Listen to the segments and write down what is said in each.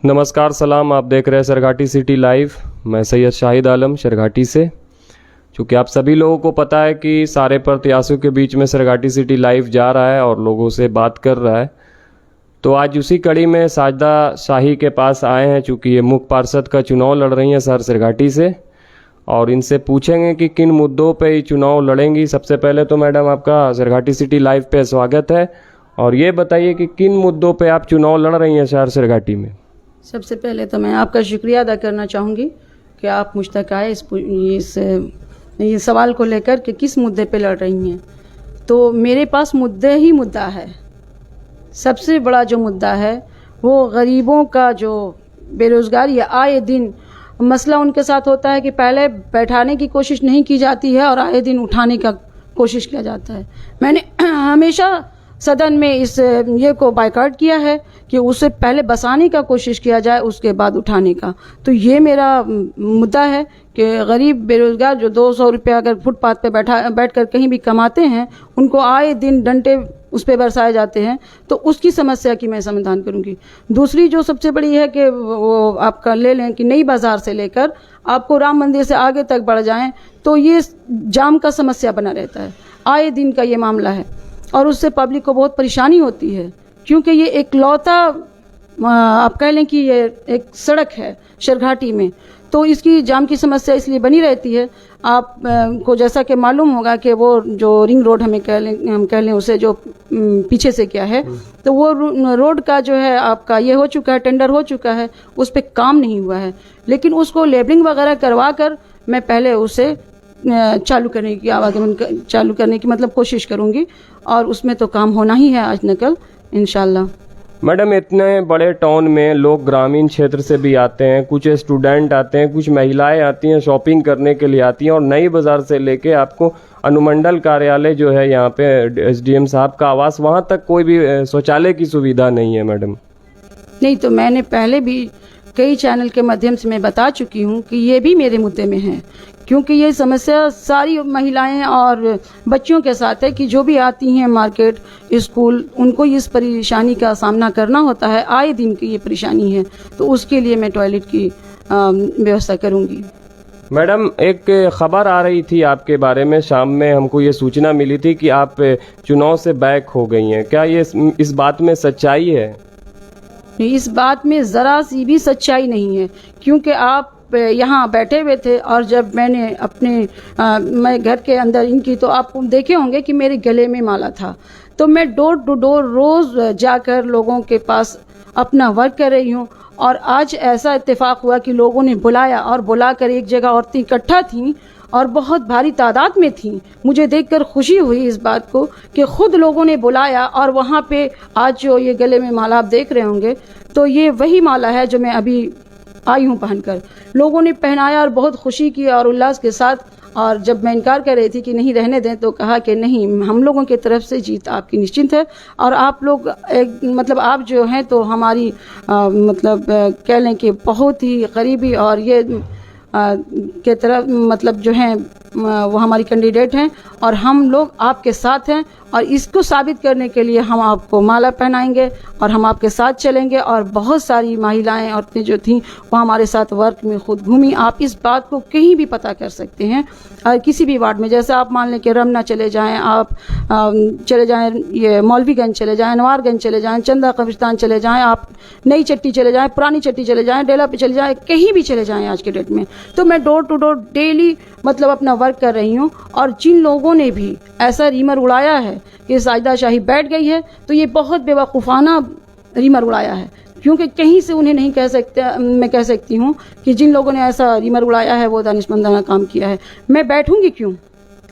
नमस्कार सलाम, आप देख रहे हैं सरघाटी सिटी लाइव। मैं सैयद शाहिद आलम सरघाटी से। चूँकि आप सभी लोगों को पता है कि सारे प्रत्याशियों के बीच में सरघाटी सिटी लाइव जा रहा है और लोगों से बात कर रहा है, तो आज उसी कड़ी में साजदा शाही के पास आए हैं। चूँकि ये मुख्य पार्षद का चुनाव लड़ रही हैं शहर सरघाटी से, और इनसे पूछेंगे कि किन मुद्दों पे ये चुनाव लड़ेंगी। सबसे पहले तो मैडम आपका सरघाटी सिटी लाइव पे स्वागत है, और ये बताइए कि किन मुद्दों पे आप चुनाव लड़ रही हैं शहर सरघाटी में। सबसे पहले तो मैं आपका शुक्रिया अदा करना चाहूँगी कि आप मुझ तक आए ये सवाल को लेकर कि किस मुद्दे पे लड़ रही हैं। तो मेरे पास मुद्दे ही मुद्दा है। सबसे बड़ा जो मुद्दा है वो गरीबों का जो बेरोज़गारी या आए दिन मसला उनके साथ होता है कि पहले बैठाने की कोशिश नहीं की जाती है और आए दिन उठाने का कोशिश किया जाता है। मैंने हमेशा सदन में इस ये को बायकॉट किया है कि उससे पहले बसाने का कोशिश किया जाए, उसके बाद उठाने का। तो ये मेरा मुद्दा है कि गरीब बेरोज़गार जो 200 रुपया अगर फुटपाथ पे बैठकर कहीं भी कमाते हैं, उनको आए दिन डंडे उस पर बरसाए जाते हैं, तो उसकी समस्या की मैं समाधान करूंगी। दूसरी जो सबसे बड़ी है कि वो आपका ले लें कि नई बाज़ार से लेकर आपको राम मंदिर से आगे तक बढ़ जाएं, तो ये जाम का समस्या बना रहता है। आए दिन का ये मामला है और उससे पब्लिक को बहुत परेशानी होती है, क्योंकि ये एक लौता आप कह लें कि ये एक सड़क है सरघाटी में, तो इसकी जाम की समस्या इसलिए बनी रहती है। आप को जैसा कि मालूम होगा कि वो जो रिंग रोड हम कह लें उसे जो पीछे से क्या है, तो वो रोड का जो है आपका ये हो चुका है, टेंडर हो चुका है, उस पर काम नहीं हुआ है। लेकिन उसको लेबलिंग वगैरह करवा कर मैं पहले उसे चालू करने की मतलब कोशिश करूंगी, और उसमें तो काम होना ही है आज न कल इंशाल्लाह। मैडम, इतने बड़े टाउन में लोग ग्रामीण क्षेत्र से भी आते हैं, कुछ स्टूडेंट आते हैं, कुछ महिलाएं आती हैं, शॉपिंग करने के लिए आती हैं, और नई बाज़ार से लेके आपको अनुमंडल कार्यालय जो है यहाँ पे एसडीएम साहब का आवास, वहाँ तक कोई भी शौचालय की सुविधा नहीं है मैडम। नहीं, तो मैंने पहले भी कई चैनल के माध्यम से मैं बता चुकी हूँ कि ये भी मेरे मुद्दे में है, क्योंकि ये समस्या सारी महिलाएं और बच्चियों के साथ है कि जो भी आती हैं मार्केट, स्कूल, उनको इस परेशानी का सामना करना होता है। आए दिन की ये परेशानी है, तो उसके लिए मैं टॉयलेट की व्यवस्था करूँगी। मैडम, एक खबर आ रही थी आपके बारे में, शाम में हमको ये सूचना मिली थी कि आप चुनाव से बैक हो गई हैं। क्या ये इस बात में सच्चाई है? इस बात में ज़रा सी भी सच्चाई नहीं है, क्योंकि आप यहाँ बैठे हुए थे और जब मैंने मैं घर के अंदर इनकी, तो आप देखे होंगे कि मेरे गले में माला था। तो मैं डोर टू डोर रोज़ जाकर लोगों के पास अपना वर्क कर रही हूँ, और आज ऐसा इत्तेफाक हुआ कि लोगों ने बुलाया, और बुलाकर एक जगह औरतें इकट्ठा थीं और बहुत भारी तादाद में थीं। मुझे देखकर खुशी हुई इस बात को कि खुद लोगों ने बुलाया, और वहाँ पे आज जो ये गले में माला आप देख रहे होंगे, तो ये वही माला है जो मैं अभी आई हूँ पहनकर। लोगों ने पहनाया और बहुत खुशी की और उल्लास के साथ, और जब मैं इनकार कर रही थी कि नहीं रहने दें, तो कहा कि नहीं, हम लोगों की तरफ से जीत आपकी निश्चिंत है, और आप लोग आप जो हैं तो हमारी कह लें कि बहुत ही करीबी और ये के तरफ जो हैं वो हमारी कैंडिडेट हैं, और हम लोग आपके साथ हैं, और इसको साबित करने के लिए हम आपको माला पहनाएंगे और हम आपके साथ चलेंगे। और बहुत सारी महिलाएं, औरतें जो थीं वो हमारे साथ वर्क में खुद घूमी। आप इस बात को कहीं भी पता कर सकते हैं, और किसी भी वार्ड में, जैसे आप मान लें कि रमना चले जाएं, आप चले जाएं, ये मौलवीगंज चले जाएं, नवारगंज चले जाएं, चंदा कब्रिस्तान चले जाएं, आप नई चट्टी चले जाएं, पुरानी चट्टी चले जाएं, डेला पे चले जाएं, कहीं भी चले जाएं आज के डेट में, तो मैं डोर टू डोर डेली अपना वर्क कर रही हूँ। और जिन लोगों ने भी ऐसा रीमर उड़ाया है कि साजदा शाही बैठ गई है, तो ये बहुत बेवकूफ़ाना रीमर उड़ाया है, क्योंकि कहीं से उन्हें नहीं मैं कह सकती हूँ कि जिन लोगों ने ऐसा रीमर उड़ाया है वो दानिशमंदाना काम किया है। मैं बैठूंगी क्यों?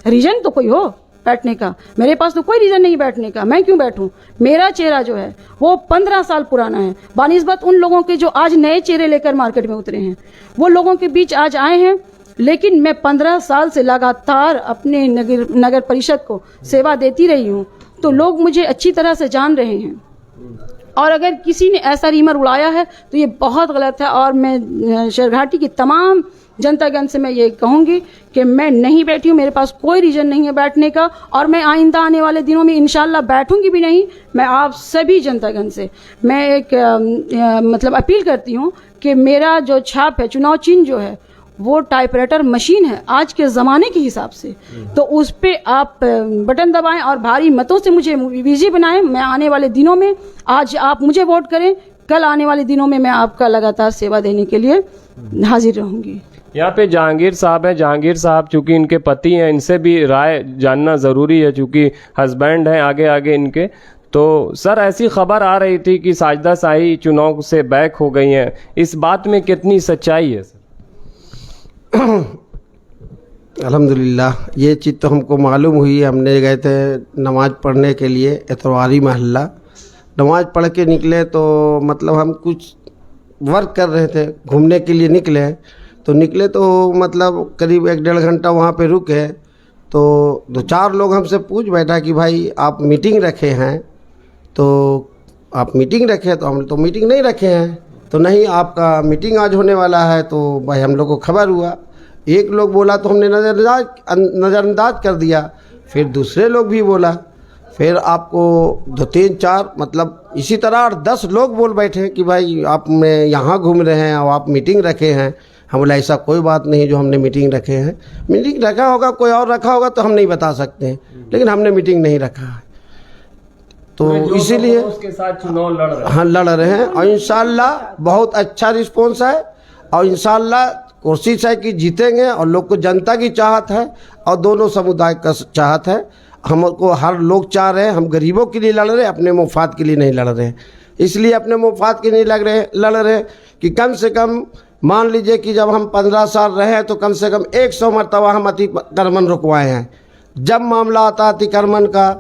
रीज़न तो कोई हो बैठने का, मेरे पास तो कोई रीज़न नहीं बैठने का। मैं क्यों बैठूं? मेरा चेहरा जो है वो 15 साल पुराना है, बानिस्बत उन लोगों के जो आज नए चेहरे लेकर मार्केट में उतरे हैं। वो लोगों के बीच आज आए हैं, लेकिन मैं 15 साल से लगातार अपने नगर परिषद को सेवा देती रही हूँ, तो लोग मुझे अच्छी तरह से जान रहे हैं। और अगर किसी ने ऐसा रीमर उड़ाया है तो ये बहुत गलत है, और मैं सरघाटी की तमाम जनतागण से मैं ये कहूँगी कि मैं नहीं बैठी हूँ, मेरे पास कोई रीज़न नहीं है बैठने का, और मैं आइंदा आने वाले दिनों में इंशाल्लाह बैठूंगी भी नहीं। मैं आप सभी जनतागण से मैं एक मतलब अपील करती हूँ कि मेरा जो छाप है, चुनाव चिन्ह जो है वो टाइपराइटर मशीन है आज के ज़माने के हिसाब से, तो उस पर आप बटन दबाएं और भारी मतों से मुझे विजयी बनाएं। मैं आने वाले दिनों में, आज आप मुझे वोट करें, कल आने वाले दिनों में मैं आपका लगातार सेवा देने के लिए हाजिर रहूंगी। यहाँ पे जहांगीर साहब हैं। जहांगीर साहब चूंकि इनके पति हैं, इनसे भी राय जानना ज़रूरी है, चूंकि हस्बैंड हैं आगे आगे इनके। तो सर, ऐसी खबर आ रही थी कि साजिदा शाही चुनाव से बैक हो गई हैं, इस बात में कितनी सच्चाई है सर? अल्हम्दुलिल्लाह, ये चीज़ तो हमको मालूम हुई। हमने गए थे नमाज़ पढ़ने के लिए एतवारी महल्ला, नमाज़ पढ़ के निकले तो मतलब हम कुछ वर्क कर रहे थे, घूमने के लिए निकले तो मतलब करीब 1-1.5 घंटा वहाँ पे रुके तो 2-4 लोग हमसे पूछ बैठा कि भाई आप मीटिंग रखे हैं, तो आप मीटिंग रखे, तो हम तो मीटिंग नहीं रखे हैं। तो नहीं, आपका मीटिंग आज होने वाला है। तो भाई हम लोग को खबर हुआ, एक लोग बोला तो हमने नज़रअंदाज कर दिया, फिर दूसरे लोग भी बोला, फिर आपको 2-3-4 मतलब इसी तरह 8-10 लोग बोल बैठे कि भाई आप में यहाँ घूम रहे हैं और आप मीटिंग रखे हैं। हम बोला ऐसा कोई बात नहीं जो हमने मीटिंग रखे हैं, मीटिंग रखा होगा कोई और रखा होगा तो हम नहीं बता सकते हैं, लेकिन हमने मीटिंग नहीं रखा है। तो इसीलिए उसके साथ चुनाव लड़ रहे हैं। हाँ, लड़ रहे हैं और इंशाल्लाह बहुत अच्छा रिस्पॉन्स है और इंशाल्लाह कोशिश है कि जीतेंगे। और लोग को जनता की चाहत है और दोनों समुदाय का चाहत है। हमको हर लोग चाह रहे हैं, हम गरीबों के लिए लड़ रहे हैं, अपने मुफाद के लिए नहीं लड़ रहे हैं। इसलिए अपने मुफाद के लिए लड़ रहे हैं कि कम से कम मान लीजिए कि जब हम 15 साल रहे तो कम से कम 100 मरतबा हम अतिक्रमण रुकवाए हैं। जब मामला आता अतिक्रमण का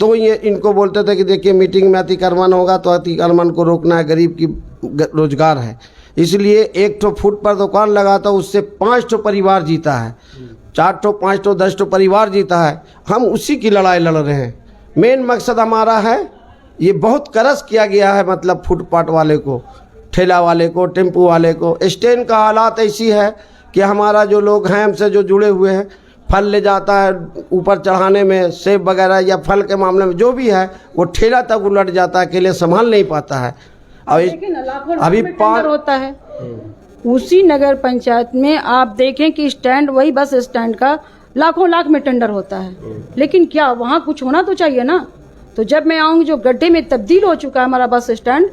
तो ये इनको बोलते थे कि देखिए मीटिंग में अतिक्रमण होगा तो अतिक्रमण को रोकना है, गरीब की रोजगार है। इसलिए 1 ठो फुट पर दुकान लगाता, उससे 5 ठो परिवार जीता है, 4 ठो 5 ठो 10 ठो परिवार जीता है। हम उसी की लड़ाई लड़ रहे हैं। मेन मकसद हमारा है, ये बहुत करस किया गया है, मतलब फुटपाथ वाले को, ठेला वाले को, टेम्पू वाले को। स्टैंड का हालात ऐसी है कि हमारा जो लोग हैं हमसे जो जुड़े हुए हैं, फल ले जाता है ऊपर चढ़ाने में, सेब वगैरह या फल के मामले में जो भी है वो ठेला तक उलट जाता है, अकेले संभाल नहीं पाता है। अभी 5 होता है उसी नगर पंचायत में, आप देखें कि स्टैंड, वही बस स्टैंड का लाखों लाख में टेंडर होता है, लेकिन क्या वहाँ कुछ होना तो चाहिए ना। तो जब मैं आऊँगी, जो गड्ढे में तब्दील हो चुका है हमारा बस स्टैंड,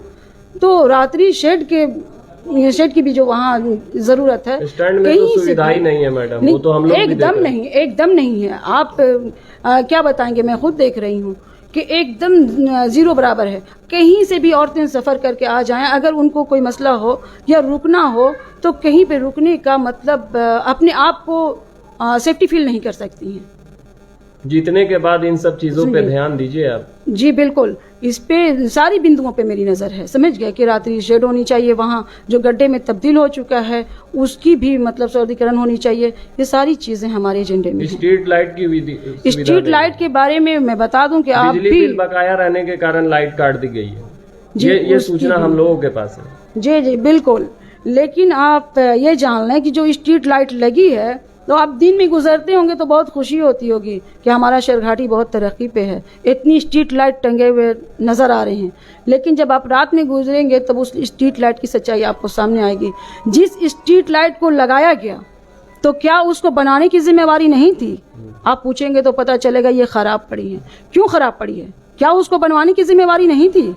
तो रात्रि शेड की भी जो वहाँ जरूरत है, स्टैंड में तो सुविधा ही नहीं है मैडम, वो तो हम लोग एकदम नहीं है। आप क्या बताएंगे, मैं खुद देख रही हूँ कि एकदम जीरो बराबर है। कहीं से भी औरतें सफ़र करके आ जाएं, अगर उनको कोई मसला हो या रुकना हो तो कहीं पे रुकने का मतलब अपने आप को सेफ्टी फील नहीं कर सकती हैं। जीतने के बाद इन सब चीज़ों पे ध्यान दीजिए आप। जी बिल्कुल, इस पे सारी बिंदुओं पे मेरी नज़र है। समझ गए कि रात्रि शेड होनी चाहिए, वहाँ जो गड्ढे में तब्दील हो चुका है उसकी भी मतलब सौदीकरण होनी चाहिए। ये सारी चीज़ें हमारे एजेंडे में। स्ट्रीट लाइट की स्ट्रीट लाइट के बारे में मैं बता दूं कि आप भी, बिल बकाया रहने के कारण लाइट काट दी गई है, ये सूचना हम लोगों के पास है। जी बिल्कुल, लेकिन आप ये जान लें कि जो स्ट्रीट लाइट लगी है, तो आप दिन में गुजरते होंगे तो बहुत खुशी होती होगी कि हमारा शेरघाटी बहुत तरक्की पे है, इतनी स्ट्रीट लाइट टंगे हुए नज़र आ रहे हैं। लेकिन जब आप रात में गुजरेंगे तब उस स्ट्रीट लाइट की सच्चाई आपको सामने आएगी। जिस स्ट्रीट लाइट को लगाया गया तो क्या उसको बनाने की जिम्मेवारी नहीं थी? आप पूछेंगे तो पता चलेगा ये ख़राब पड़ी है। क्यों ख़राब पड़ी है? क्या उसको बनवाने की जिम्मेवारी नहीं थी?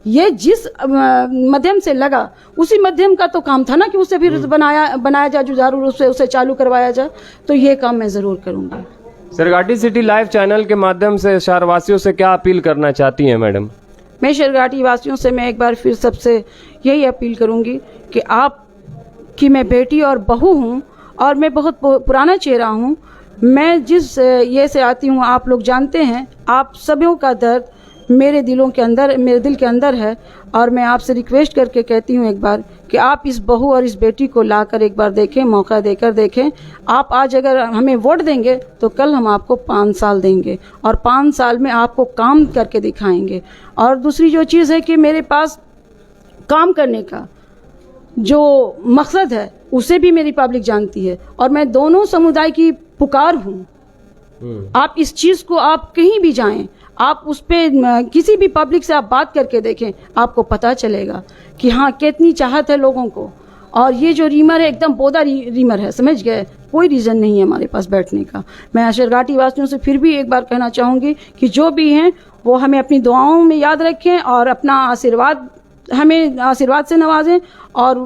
ये जिस माध्यम से लगा उसी माध्यम का तो काम था ना कि उससे फिर बनाया जाए, जुझारू रूप से उसे चालू करवाया जाए। तो ये काम मैं ज़रूर करूँगी। शेरघाटी सिटी लाइव चैनल के माध्यम से शहरवासियों से क्या अपील करना चाहती हैं मैडम? मैं शेरघाटी वासियों से मैं एक बार फिर सबसे यही अपील करूँगी कि कि मैं बेटी और बहू हूँ और मैं बहुत पुराना चेहरा हूँ। मैं जिस ये से आती हूँ, आप लोग जानते हैं, आप सभी का दर्द मेरे दिल के अंदर है। और मैं आपसे रिक्वेस्ट करके कहती हूँ एक बार कि आप इस बहू और इस बेटी को लाकर एक बार देखें, मौका देकर देखें। आप आज अगर हमें वोट देंगे तो कल हम आपको 5 साल देंगे और 5 साल में आपको काम करके दिखाएंगे। और दूसरी जो चीज़ है कि मेरे पास काम करने का जो मकसद है उसे भी मेरी पब्लिक जानती है, और मैं दोनों समुदाय की पुकार हूँ। आप इस चीज को, आप कहीं भी जाएं, आप उस पे किसी भी पब्लिक से आप बात करके देखें, आपको पता चलेगा कि हाँ कितनी चाहत है लोगों को। और ये जो रीमर है एकदम बोदा रीमर है, समझ गए, कोई रीजन नहीं है हमारे पास बैठने का। मैं शेरघाटी वासियों से फिर भी एक बार कहना चाहूंगी कि जो भी हैं वो हमें अपनी दुआओं में याद रखें और अपना आशीर्वाद, हमें आशीर्वाद से नवाजें और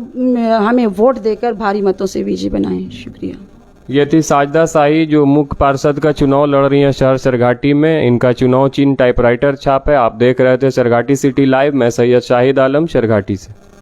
हमें वोट देकर भारी मतों से विजयी बनाएं। शुक्रिया। ये थी साजदा शाही जो मुख्य पार्षद का चुनाव लड़ रही हैं शहर सरघाटी में। इनका चुनाव चिन्ह टाइपराइटर छाप है। आप देख रहे थे सरघाटी सिटी लाइव। मैं सैयद शाहिद आलम, सरघाटी से।